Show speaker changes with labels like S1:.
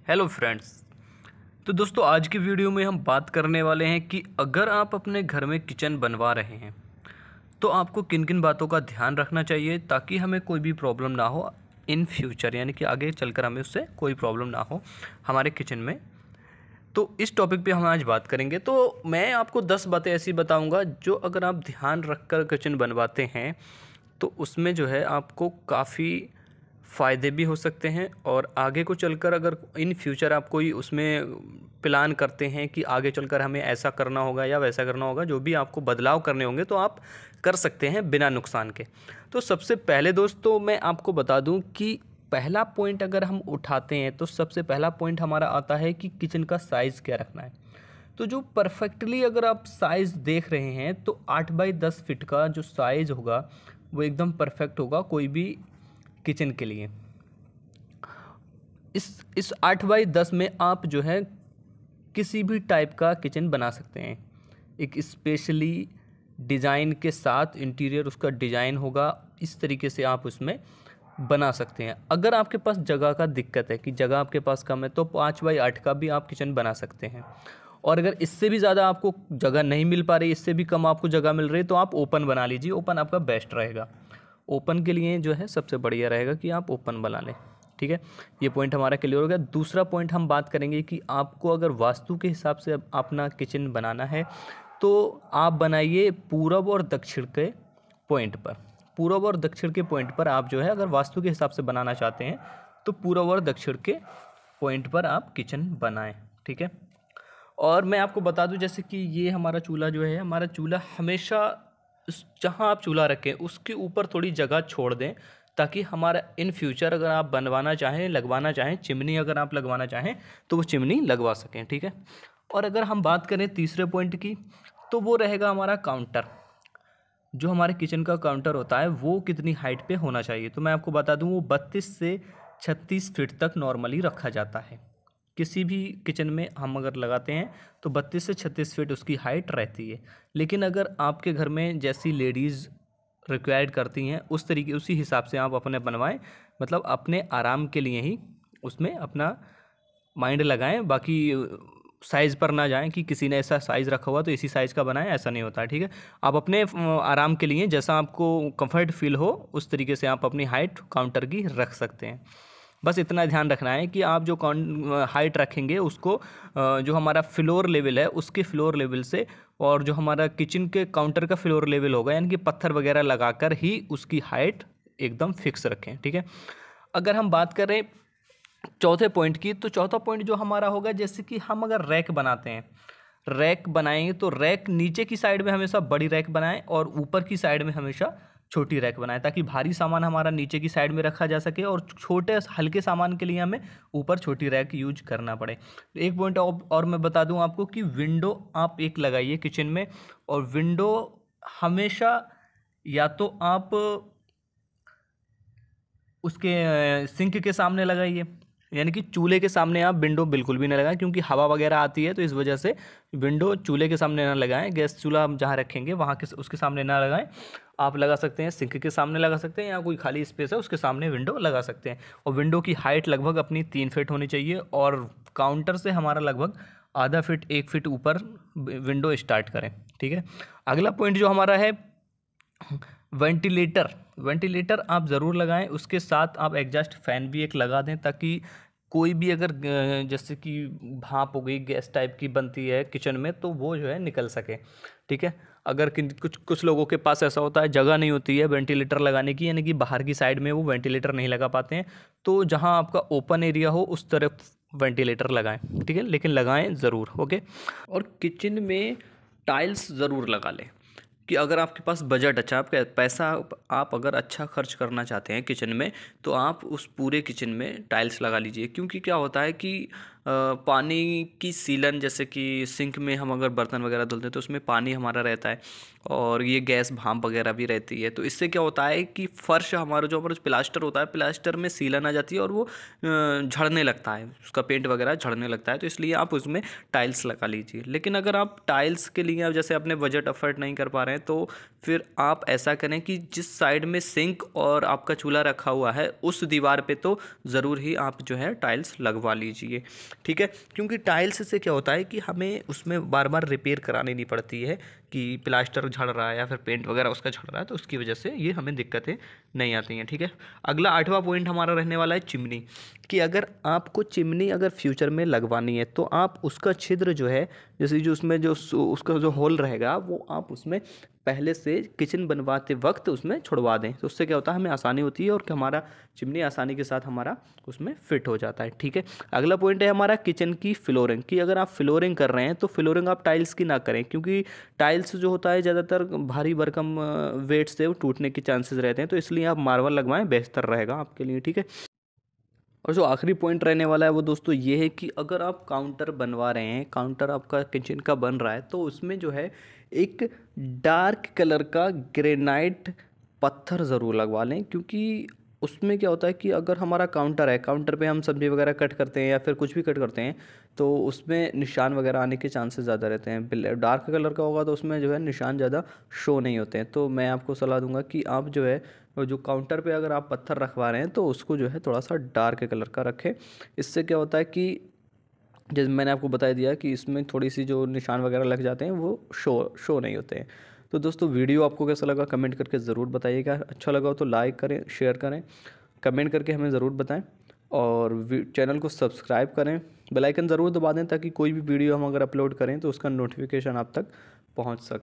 S1: Hello friends. तो दोस्तों आज की वीडियो में हम बात करने वाले हैं कि अगर आप अपने घर में किचन बनवा रहे हैं तो आपको किन किन बातों का ध्यान रखना चाहिए ताकि हमें कोई भी प्रॉब्लम ना हो इन फ्यूचर, यानी कि आगे चलकर हमें उससे कोई प्रॉब्लम ना हो हमारे किचन में। तो इस टॉपिक पे हम आज बात करेंगे। तो मैं आपको 10 बातें ऐसी बताऊंगा जो अगर आप ध्यान रखकर किचन बनवाते हैं तो उसमें जो है आपको काफ़ी फ़ायदे भी हो सकते हैं, और आगे को चलकर अगर इन फ्यूचर आप कोई उसमें प्लान करते हैं कि आगे चलकर हमें ऐसा करना होगा या वैसा करना होगा, जो भी आपको बदलाव करने होंगे तो आप कर सकते हैं बिना नुकसान के। तो सबसे पहले दोस्तों मैं आपको बता दूं कि पहला पॉइंट अगर हम उठाते हैं तो सबसे पहला पॉइंट हमारा आता है कि किचन का साइज़ क्या रखना है। तो जो परफेक्टली अगर आप साइज़ देख रहे हैं तो 8 बाई 10 फिट का जो साइज़ होगा वो एकदम परफेक्ट होगा कोई भी किचन के लिए। इस 8 बाई 10 में आप जो है किसी भी टाइप का किचन बना सकते हैं। एक स्पेशली डिज़ाइन के साथ इंटीरियर उसका डिज़ाइन होगा, इस तरीके से आप उसमें बना सकते हैं। अगर आपके पास जगह का दिक्कत है कि जगह आपके पास कम है तो 5 बाई 8 का भी आप किचन बना सकते हैं। और अगर इससे भी ज़्यादा आपको जगह नहीं मिल पा रही, इससे भी कम आपको जगह मिल रही है, तो आप ओपन बना लीजिए। ओपन आपका बेस्ट रहेगा। ओपन के लिए जो है सबसे बढ़िया रहेगा कि आप ओपन बना लें। ठीक है, ये पॉइंट हमारा क्लियर हो गया। दूसरा पॉइंट हम बात करेंगे कि आपको अगर वास्तु के हिसाब से अपना किचन बनाना है तो आप बनाइए पूरब और दक्षिण के पॉइंट पर। पूरब और दक्षिण के पॉइंट पर आप जो है अगर वास्तु के हिसाब से बनाना चाहते हैं तो पूरब और दक्षिण के पॉइंट पर आप किचन बनाएं। ठीक है, और मैं आपको बता दूं जैसे कि ये हमारा चूल्हा जो है, हमारा चूल्हा हमेशा जहाँ आप चूल्हा रखें उसके ऊपर थोड़ी जगह छोड़ दें, ताकि हमारा इन फ्यूचर अगर आप बनवाना चाहें, लगवाना चाहें, चिमनी अगर आप लगवाना चाहें तो वो चिमनी लगवा सकें। ठीक है, और अगर हम बात करें तीसरे पॉइंट की तो वो रहेगा हमारा काउंटर। जो हमारे किचन का काउंटर होता है वो कितनी हाइट पे होना चाहिए। तो मैं आपको बता दूं वो 32 से 36 फीट तक नॉर्मली रखा जाता है। किसी भी किचन में हम अगर लगाते हैं तो 32 से 36 फीट उसकी हाइट रहती है। लेकिन अगर आपके घर में जैसी लेडीज़ रिक्वायर्ड करती हैं उस तरीके उसी हिसाब से आप अपने बनवाएं, मतलब अपने आराम के लिए ही उसमें अपना माइंड लगाएं। बाकी साइज़ पर ना जाएं कि किसी ने ऐसा साइज़ रखा हुआ तो इसी साइज़ का बनाएं, ऐसा नहीं होता है। ठीक है, आप अपने आराम के लिए जैसा आपको कंफर्ट फील हो उस तरीके से आप अपनी हाइट काउंटर की रख सकते हैं। बस इतना ध्यान रखना है कि आप जो हाइट रखेंगे उसको जो हमारा फ्लोर लेवल है उसके फ्लोर लेवल से, और जो हमारा किचन के काउंटर का फ्लोर लेवल होगा यानी कि पत्थर वगैरह लगाकर ही उसकी हाइट एकदम फिक्स रखें। ठीक है, अगर हम बात करें चौथे पॉइंट की तो चौथा पॉइंट जो हमारा होगा, जैसे कि हम अगर रैक बनाते हैं, रैक बनाएंगे तो रैक नीचे की साइड में हमेशा बड़ी रैक बनाएं और ऊपर की साइड में हमेशा छोटी रैक बनाएं, ताकि भारी सामान हमारा नीचे की साइड में रखा जा सके और छोटे हल्के सामान के लिए हमें ऊपर छोटी रैक यूज करना पड़े। एक पॉइंट और मैं बता दूं आपको कि विंडो आप एक लगाइए किचन में, और विंडो हमेशा या तो आप उसके सिंक के सामने लगाइए, यानी कि चूल्हे के सामने आप विंडो बिल्कुल भी ना लगाएं, क्योंकि हवा वगैरह आती है तो इस वजह से विंडो चूल्हे के सामने ना लगाएं। गैस चूल्हा हम जहाँ रखेंगे वहाँ के उसके सामने ना लगाएं। आप लगा सकते हैं सिंक के सामने लगा सकते हैं, या कोई खाली स्पेस है उसके सामने विंडो लगा सकते हैं। और विंडो की हाइट लगभग अपनी 3 फीट होनी चाहिए, और काउंटर से हमारा लगभग आधा फीट 1 फीट ऊपर विंडो स्टार्ट करें। ठीक है, अगला पॉइंट जो हमारा है वेंटिलेटर। वेंटिलेटर आप ज़रूर लगाएं, उसके साथ आप एग्जॉस्ट फैन भी एक लगा दें, ताकि कोई भी अगर जैसे कि भाप हो गई, गैस टाइप की बनती है किचन में, तो वो जो है निकल सके। ठीक है, अगर कुछ लोगों के पास ऐसा होता है जगह नहीं होती है वेंटिलेटर लगाने की, यानी कि बाहर की साइड में वो वेंटिलेटर नहीं लगा पाते हैं, तो जहाँ आपका ओपन एरिया हो उस तरफ वेंटिलेटर लगाएं। ठीक है, लेकिन लगाएं ज़रूर। ओके, और किचन में टाइल्स ज़रूर लगा लें कि अगर आपके पास बजट अच्छा, आपका पैसा आप अगर अच्छा खर्च करना चाहते हैं किचन में, तो आप उस पूरे किचन में टाइल्स लगा लीजिए। क्योंकि क्या होता है कि पानी की सीलन, जैसे कि सिंक में हम अगर बर्तन वगैरह धुलते हैं तो उसमें पानी हमारा रहता है और ये गैस भाप वगैरह भी रहती है। तो इससे क्या होता है कि फर्श हमारा जो प्लास्टर होता है, प्लास्टर में सीलन आ जाती है और वो झड़ने लगता है, उसका पेंट वगैरह झड़ने लगता है। तो इसलिए आप उसमें टाइल्स लगा लीजिए। लेकिन अगर आप टाइल्स के लिए आप जैसे अपने बजट अफोर्ड नहीं कर पा रहे हैं तो फिर आप ऐसा करें कि जिस साइड में सिंक और आपका चूल्हा रखा हुआ है उस दीवार पे तो ज़रूर ही आप जो है टाइल्स लगवा लीजिए, ठीक है। क्योंकि टाइल्स से क्या होता है कि हमें उसमें बार बार रिपेयर करानी नहीं पड़ती है कि प्लास्टर झड़ रहा है या फिर पेंट वगैरह उसका झड़ रहा है, तो उसकी वजह से ये हमें दिक्कतें नहीं आती हैं, ठीक है। अगला 8वां पॉइंट हमारा रहने वाला है चिमनी, कि अगर आपको चिमनी अगर फ्यूचर में लगवानी है तो आप उसका छिद्र जो है, जैसे जो उसमें जो उसका जो होल रहेगा वो आप उसमें पहले से किचन बनवाते वक्त उसमें छुड़वा दें। तो उससे क्या होता है, हमें आसानी होती है और कि हमारा चिमनी आसानी के साथ हमारा उसमें फिट हो जाता है, ठीक है। अगला पॉइंट है हमारा किचन की फ्लोरिंग, कि अगर आप फ्लोरिंग कर रहे हैं तो फ्लोरिंग आप टाइल्स की ना करें, क्योंकि टाइल्स जो होता है ज़्यादातर भारी भरकम वेट से वो टूटने के चांसेस रहते हैं। तो इसलिए आप मार्बल लगवाएं, बेहतर रहेगा आपके लिए, ठीक है। और जो आखिरी पॉइंट रहने वाला है वो दोस्तों ये है कि अगर आप काउंटर बनवा रहे हैं, काउंटर आपका किचन का बन रहा है, तो उसमें जो है एक डार्क कलर का ग्रेनाइट पत्थर ज़रूर लगवा लें। क्योंकि उसमें क्या होता है कि अगर हमारा काउंटर है, काउंटर पे हम सब्ज़ी वगैरह कट करते हैं या फिर कुछ भी कट करते हैं, तो उसमें निशान वगैरह आने के चांसेस ज़्यादा रहते हैं। डार्क कलर का होगा तो उसमें जो है निशान ज़्यादा शो नहीं होते हैं। तो मैं आपको सलाह दूंगा कि आप जो है जो काउंटर पे अगर आप पत्थर रखवा रहे हैं तो उसको जो है थोड़ा सा डार्क कलर का रखें। इससे क्या होता है कि जैसे मैंने आपको बता दिया कि इसमें थोड़ी सी जो निशान वगैरह लग जाते हैं वो शो नहीं होते हैं। तो दोस्तों वीडियो आपको कैसा लगा कमेंट करके ज़रूर बताइएगा। अच्छा लगा हो तो लाइक करें, शेयर करें, कमेंट करके हमें ज़रूर बताएं और चैनल को सब्सक्राइब करें, बेल आइकन ज़रूर दबा दें ताकि कोई भी वीडियो हम अगर अपलोड करें तो उसका नोटिफिकेशन आप तक पहुंच सके।